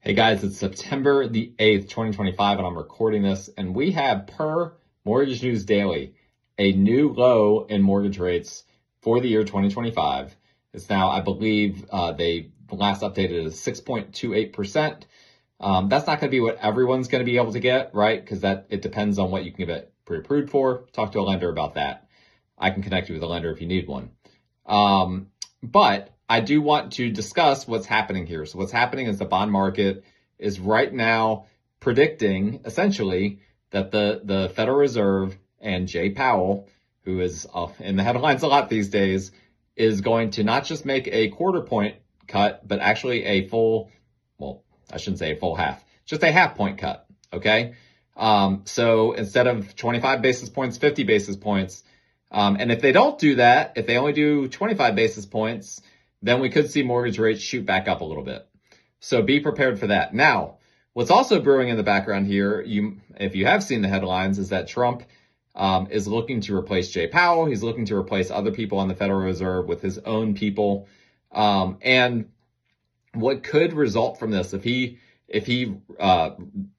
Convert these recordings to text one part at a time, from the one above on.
Hey guys, it's September the 8th, 2025, and I'm recording this, and we have, per Mortgage News Daily, a new low in mortgage rates for the year 2025. It's now, I believe, they last updated as 6.28%. That's not going to be what everyone's going to be able to get, right? Because it depends on what you can get pre-approved for. Talk to a lender about that. I can connect you with a lender if you need one. But I do want to discuss what's happening here. So what's happening is the bond market is right now predicting essentially that the Federal Reserve and Jay Powell, who is in the headlines a lot these days, is going to not just make a quarter point cut, but actually a full, well, I shouldn't say a full half, just a half point cut. Okay. So instead of 25 basis points, 50 basis points. And if they don't do that, if they only do 25 basis points, then we could see mortgage rates shoot back up a little bit. So be prepared for that. Now, what's also brewing in the background here, if you have seen the headlines, is that Trump is looking to replace Jay Powell. He's looking to replace other people on the Federal Reserve with his own people. And what could result from this, if he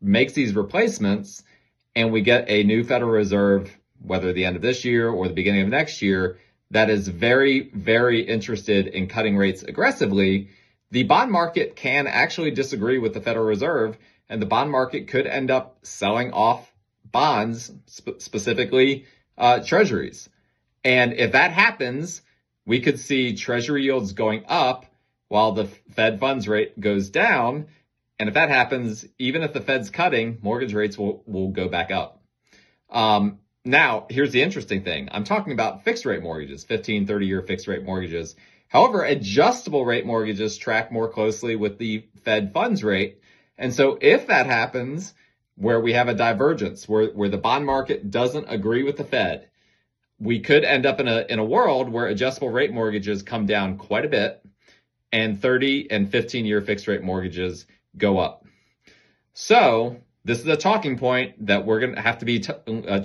makes these replacements and we get a new Federal Reserve, whether the end of this year or the beginning of next year, that is very, very interested in cutting rates aggressively, the bond market can actually disagree with the Federal Reserve, and the bond market could end up selling off bonds, specifically treasuries. And if that happens, we could see treasury yields going up while the Fed funds rate goes down. And if that happens, even if the Fed's cutting, mortgage rates will go back up. Now, here's the interesting thing. I'm talking about fixed rate mortgages, 15, 30-year fixed rate mortgages. However, adjustable rate mortgages track more closely with the Fed funds rate. And so if that happens, where we have a divergence, where the bond market doesn't agree with the Fed, we could end up in a world where adjustable rate mortgages come down quite a bit and 30 and 15-year fixed rate mortgages go up. So this is a talking point that we're going to have to be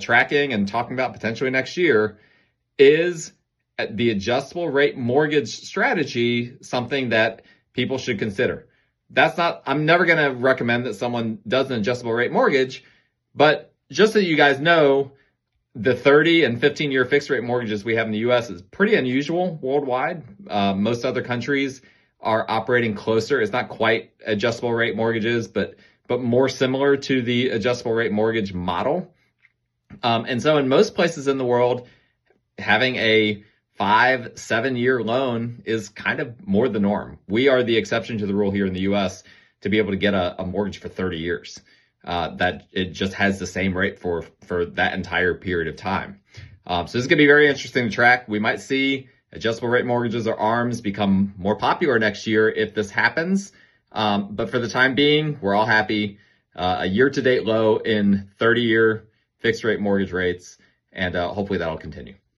tracking and talking about potentially next year. Is the adjustable rate mortgage strategy something that people should consider? I'm never going to recommend that someone does an adjustable rate mortgage, but just so you guys know, the 30 and 15-year fixed rate mortgages we have in the U.S. is pretty unusual worldwide. Most other countries are operating closer. It's not quite adjustable rate mortgages, but more similar to the adjustable rate mortgage model. And so in most places in the world, having a 5-7 year loan is kind of more the norm. We are the exception to the rule here in the US to be able to get a mortgage for 30 years. That it just has the same rate for that entire period of time. So this is going to be very interesting to track. We might see adjustable rate mortgages or ARMs become more popular next year if this happens. But for the time being, we're all happy. A year-to-date low in 30-year fixed rate mortgage rates, and hopefully that'll continue.